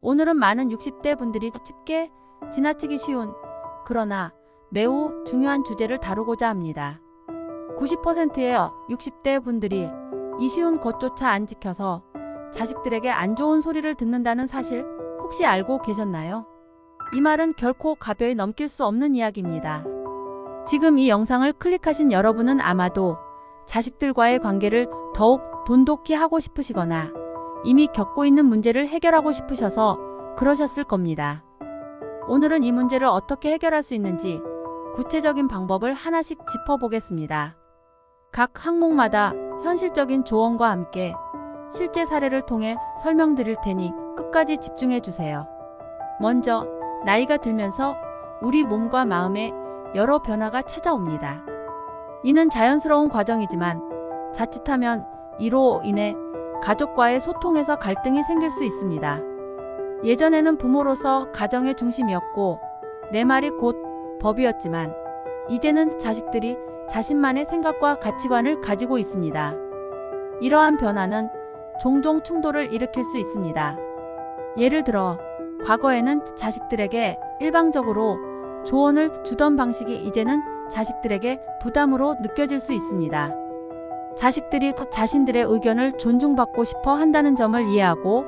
오늘은 많은 60대 분들이 쉽게 지나치기 쉬운 그러나 매우 중요한 주제를 다루고자 합니다. 90%의 60대 분들이 이 쉬운 것조차 안 지켜서 자식들에게 안 좋은 소리를 듣는다는 사실 혹시 알고 계셨나요? 이 말은 결코 가벼이 넘길 수 없는 이야기입니다. 지금 이 영상을 클릭하신 여러분은 아마도 자식들과의 관계를 더욱 돈독히 하고 싶으시거나 이미 겪고 있는 문제를 해결하고 싶으셔서 그러셨을 겁니다. 오늘은 이 문제를 어떻게 해결할 수 있는지 구체적인 방법을 하나씩 짚어보겠습니다. 각 항목마다 현실적인 조언과 함께 실제 사례를 통해 설명드릴 테니 끝까지 집중해 주세요. 먼저 나이가 들면서 우리 몸과 마음에 여러 변화가 찾아옵니다. 이는 자연스러운 과정이지만 자칫하면 이로 인해 가족과의 소통에서 갈등이 생길 수 있습니다. 예전에는 부모로서 가정의 중심이었고 내 말이 곧 법이었지만 이제는 자식들이 자신만의 생각과 가치관을 가지고 있습니다. 이러한 변화는 종종 충돌을 일으킬 수 있습니다. 예를 들어 과거에는 자식들에게 일방적으로 조언을 주던 방식이 이제는 자식들에게 부담으로 느껴질 수 있습니다. 자식들이 자신들의 의견을 존중받고 싶어 한다는 점을 이해하고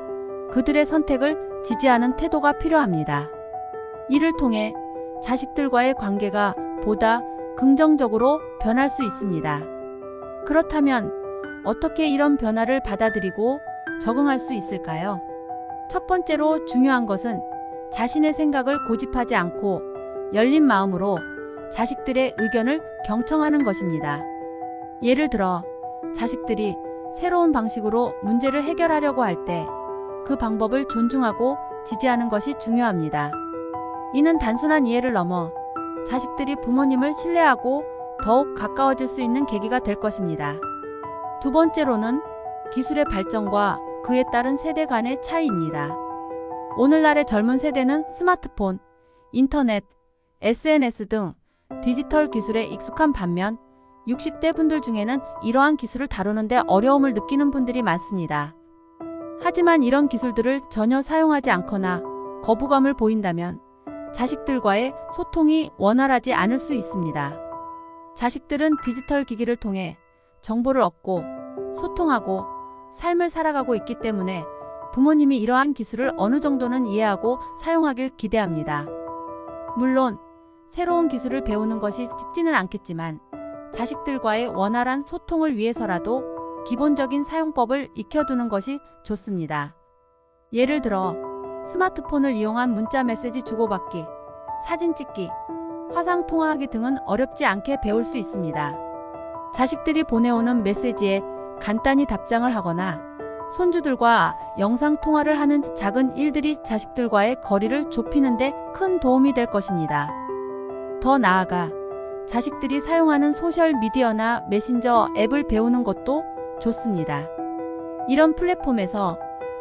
그들의 선택을 지지하는 태도가 필요합니다. 이를 통해 자식들과의 관계가 보다 긍정적으로 변할 수 있습니다. 그렇다면 어떻게 이런 변화를 받아들이고 적응할 수 있을까요? 첫 번째로 중요한 것은 자신의 생각을 고집하지 않고 열린 마음으로 자식들의 의견을 경청하는 것입니다. 예를 들어 자식들이 새로운 방식으로 문제를 해결하려고 할 때 그 방법을 존중하고 지지하는 것이 중요합니다. 이는 단순한 이해를 넘어 자식들이 부모님을 신뢰하고 더욱 가까워질 수 있는 계기가 될 것입니다. 두 번째로는 기술의 발전과 그에 따른 세대 간의 차이입니다. 오늘날의 젊은 세대는 스마트폰, 인터넷, SNS 등 디지털 기술에 익숙한 반면 60대 분들 중에는 이러한 기술을 다루는데 어려움을 느끼는 분들이 많습니다. 하지만 이런 기술들을 전혀 사용하지 않거나 거부감을 보인다면 자식들과의 소통이 원활하지 않을 수 있습니다. 자식들은 디지털 기기를 통해 정보를 얻고 소통하고 삶을 살아가고 있기 때문에 부모님이 이러한 기술을 어느 정도는 이해하고 사용하길 기대합니다. 물론 새로운 기술을 배우는 것이 쉽지는 않겠지만 자식들과의 원활한 소통을 위해서라도 기본적인 사용법을 익혀두는 것이 좋습니다. 예를 들어 스마트폰을 이용한 문자 메시지 주고받기, 사진 찍기, 화상 통화하기 등은 어렵지 않게 배울 수 있습니다. 자식들이 보내오는 메시지에 간단히 답장을 하거나 손주들과 영상 통화를 하는 작은 일들이 자식들과의 거리를 좁히는 데 큰 도움이 될 것입니다. 더 나아가 자식들이 사용하는 소셜미디어나 메신저 앱을 배우는 것도 좋습니다. 이런 플랫폼에서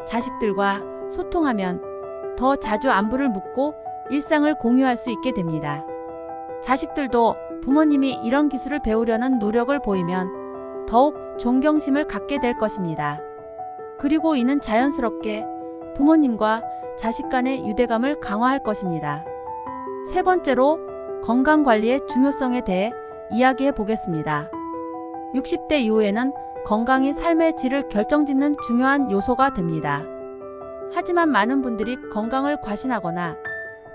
자식들과 소통하면 더 자주 안부를 묻고 일상을 공유할 수 있게 됩니다. 자식들도 부모님이 이런 기술을 배우려는 노력을 보이면 더욱 존경심을 갖게 될 것입니다. 그리고 이는 자연스럽게 부모님과 자식 간의 유대감을 강화할 것입니다. 세 번째로 건강관리의 중요성에 대해 이야기해 보겠습니다. 60대 이후에는 건강이 삶의 질을 결정짓는 중요한 요소가 됩니다. 하지만 많은 분들이 건강을 과신하거나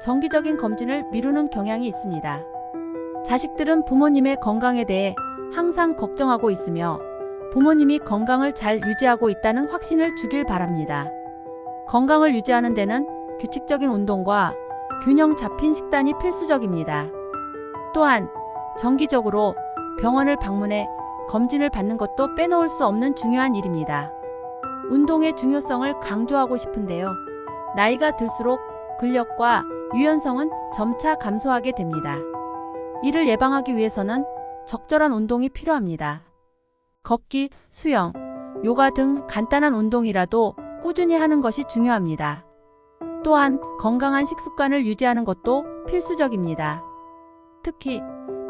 정기적인 검진을 미루는 경향이 있습니다. 자식들은 부모님의 건강에 대해 항상 걱정하고 있으며 부모님이 건강을 잘 유지하고 있다는 확신을 주길 바랍니다. 건강을 유지하는 데는 규칙적인 운동과 균형 잡힌 식단이 필수적입니다. 또한 정기적으로 병원을 방문해 검진을 받는 것도 빼놓을 수 없는 중요한 일입니다. 운동의 중요성을 강조하고 싶은데요. 나이가 들수록 근력과 유연성은 점차 감소하게 됩니다. 이를 예방하기 위해서는 적절한 운동이 필요합니다. 걷기, 수영, 요가 등 간단한 운동이라도 꾸준히 하는 것이 중요합니다. 또한 건강한 식습관을 유지하는 것도 필수적입니다. 특히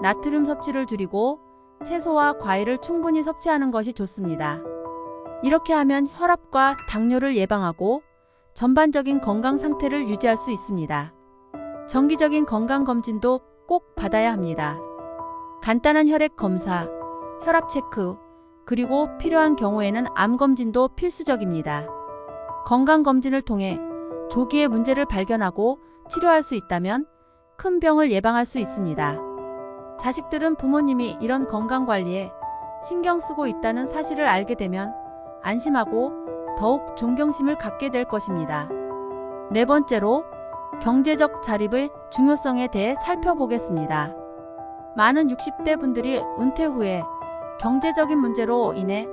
나트륨 섭취를 줄이고 채소와 과일을 충분히 섭취하는 것이 좋습니다. 이렇게 하면 혈압과 당뇨를 예방하고 전반적인 건강 상태를 유지할 수 있습니다. 정기적인 건강검진도 꼭 받아야 합니다. 간단한 혈액 검사, 혈압 체크, 그리고 필요한 경우에는 암 검진도 필수적입니다. 건강검진을 통해 조기에 문제를 발견하고 치료할 수 있다면 큰 병을 예방할 수 있습니다. 자식들은 부모님이 이런 건강관리에 신경 쓰고 있다는 사실을 알게 되면 안심하고 더욱 존경심을 갖게 될 것입니다. 네 번째로 경제적 자립의 중요성에 대해 살펴보겠습니다. 많은 60대 분들이 은퇴 후에 경제적인 문제로 인해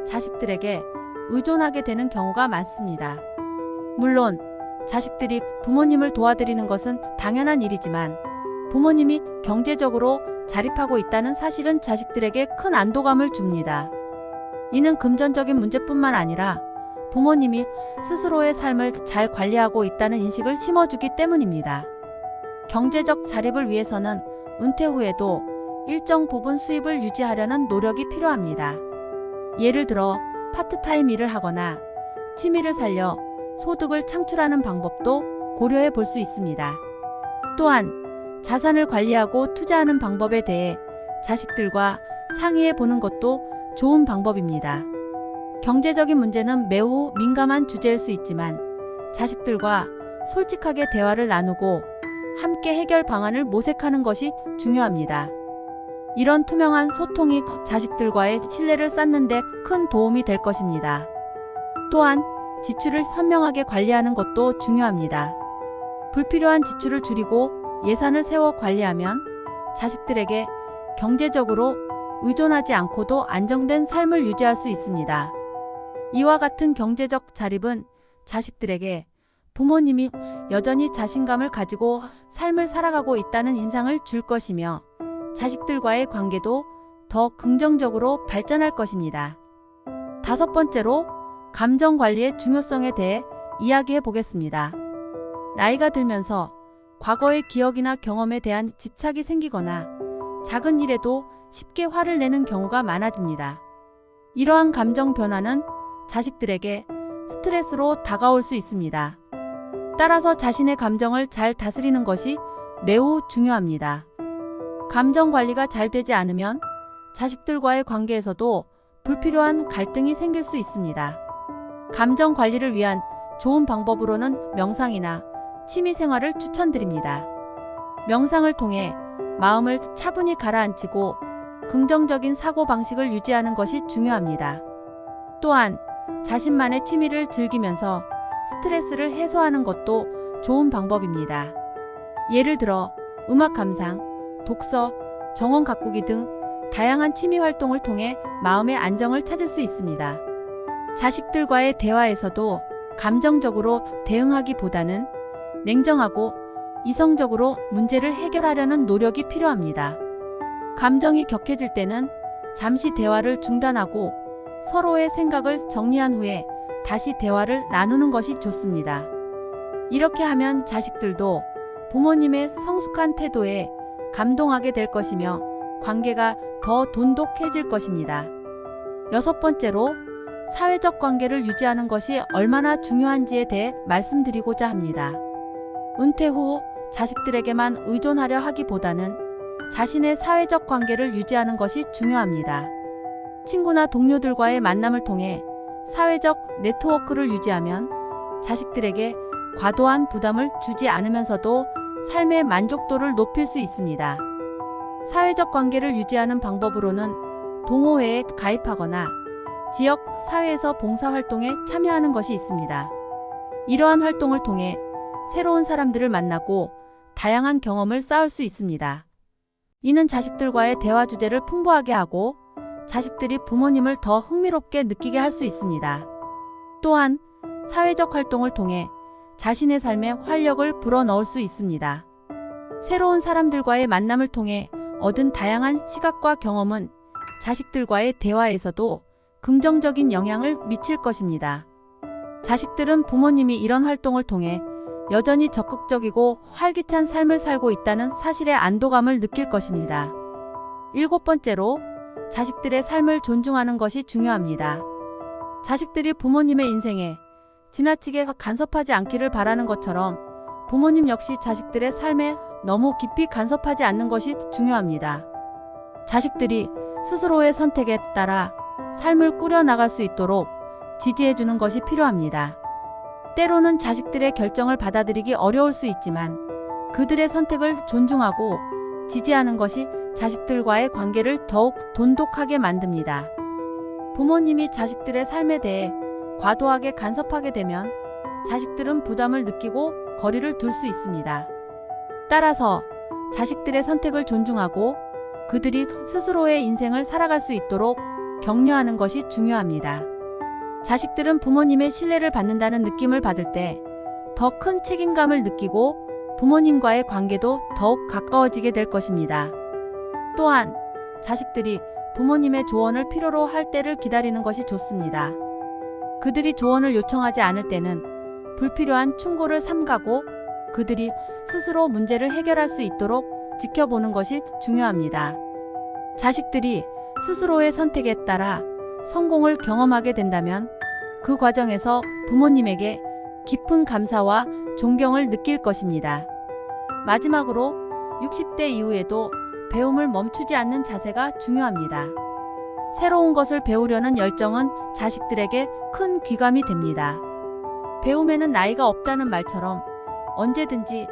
자식들에게 의존하게 되는 경우가 많습니다. 물론 자식들이 부모님을 도와드리는 것은 당연한 일이지만 부모님이 경제적으로 자립하고 있다는 사실은 자식들에게 큰 안도감을 줍니다. 이는 금전적인 문제뿐만 아니라 부모님이 스스로의 삶을 잘 관리하고 있다는 인식을 심어주기 때문입니다. 경제적 자립을 위해서는 은퇴 후에도 일정 부분 수입을 유지하려는 노력이 필요합니다. 예를 들어 파트타임 일을 하거나 취미를 살려 소득을 창출하는 방법도 고려해 볼 수 있습니다. 또한 자산을 관리하고 투자하는 방법에 대해 자식들과 상의해 보는 것도 좋은 방법입니다. 경제적인 문제는 매우 민감한 주제일 수 있지만 자식들과 솔직하게 대화를 나누고 함께 해결 방안을 모색하는 것이 중요합니다. 이런 투명한 소통이 자식들과의 신뢰를 쌓는 데 큰 도움이 될 것입니다. 또한 지출을 현명하게 관리하는 것도 중요합니다. 불필요한 지출을 줄이고 예산을 세워 관리하면 자식들에게 경제적으로 의존하지 않고도 안정된 삶을 유지할 수 있습니다. 이와 같은 경제적 자립은 자식들에게 부모님이 여전히 자신감을 가지고 삶을 살아가고 있다는 인상을 줄 것이며 자식들과의 관계도 더 긍정적으로 발전할 것입니다. 다섯 번째로 감정 관리의 중요성에 대해 이야기해 보겠습니다. 나이가 들면서 과거의 기억이나 경험에 대한 집착이 생기거나 작은 일에도 쉽게 화를 내는 경우가 많아집니다. 이러한 감정 변화는 자식들에게 스트레스로 다가올 수 있습니다. 따라서 자신의 감정을 잘 다스리는 것이 매우 중요합니다. 감정 관리가 잘 되지 않으면 자식들과의 관계에서도 불필요한 갈등이 생길 수 있습니다. 감정 관리를 위한 좋은 방법으로는 명상이나 취미 생활을 추천드립니다. 명상을 통해 마음을 차분히 가라앉히고 긍정적인 사고 방식을 유지하는 것이 중요합니다. 또한 자신만의 취미를 즐기면서 스트레스를 해소하는 것도 좋은 방법입니다. 예를 들어 음악 감상, 독서, 정원 가꾸기 등 다양한 취미 활동을 통해 마음의 안정을 찾을 수 있습니다. 자식들과의 대화에서도 감정적으로 대응하기보다는 냉정하고 이성적으로 문제를 해결하려는 노력이 필요합니다. 감정이 격해질 때는 잠시 대화를 중단하고 서로의 생각을 정리한 후에 다시 대화를 나누는 것이 좋습니다. 이렇게 하면 자식들도 부모님의 성숙한 태도에 감동하게 될 것이며 관계가 더 돈독해질 것입니다. 여섯 번째로 사회적 관계를 유지하는 것이 얼마나 중요한지에 대해 말씀드리고자 합니다. 은퇴 후 자식들에게만 의존하려 하기보다는 자신의 사회적 관계를 유지하는 것이 중요합니다. 친구나 동료들과의 만남을 통해 사회적 네트워크를 유지하면 자식들에게 과도한 부담을 주지 않으면서도 삶의 만족도를 높일 수 있습니다. 사회적 관계를 유지하는 방법으로는 동호회에 가입하거나 지역 사회에서 봉사활동에 참여하는 것이 있습니다. 이러한 활동을 통해 새로운 사람들을 만나고 다양한 경험을 쌓을 수 있습니다. 이는 자식들과의 대화 주제를 풍부하게 하고 자식들이 부모님을 더 흥미롭게 느끼게 할 수 있습니다. 또한 사회적 활동을 통해 자신의 삶에 활력을 불어넣을 수 있습니다. 새로운 사람들과의 만남을 통해 얻은 다양한 시각과 경험은 자식들과의 대화에서도 긍정적인 영향을 미칠 것입니다. 자식들은 부모님이 이런 활동을 통해 여전히 적극적이고 활기찬 삶을 살고 있다는 사실의 안도감을 느낄 것입니다. 일곱 번째로 자식들의 삶을 존중하는 것이 중요합니다. 자식들이 부모님의 인생에 지나치게 간섭하지 않기를 바라는 것처럼 부모님 역시 자식들의 삶에 너무 깊이 간섭하지 않는 것이 중요합니다. 자식들이 스스로의 선택에 따라 삶을 꾸려나갈 수 있도록 지지해주는 것이 필요합니다. 때로는 자식들의 결정을 받아들이기 어려울 수 있지만 그들의 선택을 존중하고 지지하는 것이 자식들과의 관계를 더욱 돈독하게 만듭니다. 부모님이 자식들의 삶에 대해 과도하게 간섭하게 되면 자식들은 부담을 느끼고 거리를 둘 수 있습니다. 따라서 자식들의 선택을 존중하고 그들이 스스로의 인생을 살아갈 수 있도록 격려하는 것이 중요합니다. 자식들은 부모님의 신뢰를 받는다는 느낌을 받을 때 더 큰 책임감을 느끼고 부모님과의 관계도 더욱 가까워지게 될 것입니다. 또한 자식들이 부모님의 조언을 필요로 할 때를 기다리는 것이 좋습니다. 그들이 조언을 요청하지 않을 때는 불필요한 충고를 삼가고 그들이 스스로 문제를 해결할 수 있도록 지켜보는 것이 중요합니다. 자식들이 스스로의 선택에 따라 성공을 경험하게 된다면 그 과정에서 부모님에게 깊은 감사와 존경을 느낄 것입니다. 마지막으로 60대 이후에도 배움을 멈추지 않는 자세가 중요합니다. 새로운 것을 배우려는 열정은 자식들에게 큰 귀감이 됩니다. 배움에는 나이가 없다는 말처럼 언제든지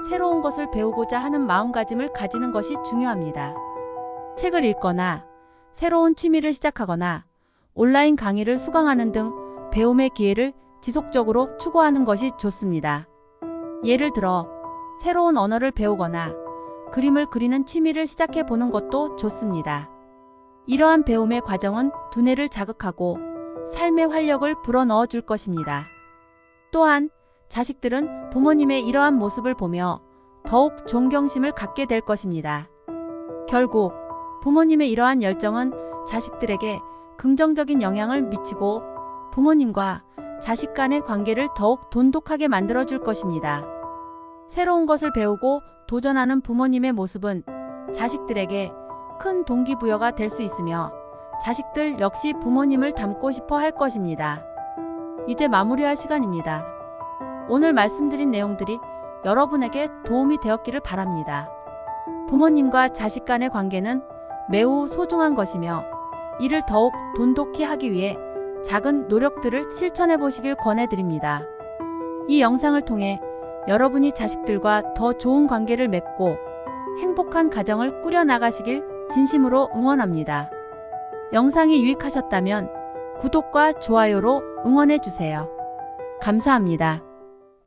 새로운 것을 배우고자 하는 마음가짐을 가지는 것이 중요합니다. 책을 읽거나 새로운 취미를 시작하거나 온라인 강의를 수강하는 등 배움의 기회를 지속적으로 추구하는 것이 좋습니다. 예를 들어 새로운 언어를 배우거나 그림을 그리는 취미를 시작해 보는 것도 좋습니다. 이러한 배움의 과정은 두뇌를 자극하고 삶의 활력을 불어넣어 줄 것입니다. 또한 자식들은 부모님의 이러한 모습을 보며 더욱 존경심을 갖게 될 것입니다. 결국 부모님의 이러한 열정은 자식들에게 긍정적인 영향을 미치고 부모님과 자식 간의 관계를 더욱 돈독하게 만들어 줄 것입니다. 새로운 것을 배우고 도전하는 부모님의 모습은 자식들에게 큰 동기부여가 될 수 있으며 자식들 역시 부모님을 닮고 싶어 할 것입니다. 이제 마무리할 시간입니다. 오늘 말씀드린 내용들이 여러분에게 도움이 되었기를 바랍니다. 부모님과 자식 간의 관계는 매우 소중한 것이며 이를 더욱 돈독히 하기 위해 작은 노력들을 실천해 보시길 권해드립니다. 이 영상을 통해 여러분이 자식들과 더 좋은 관계를 맺고 행복한 가정을 꾸려나가시길 진심으로 응원합니다. 영상이 유익하셨다면 구독과 좋아요로 응원해 주세요. 감사합니다.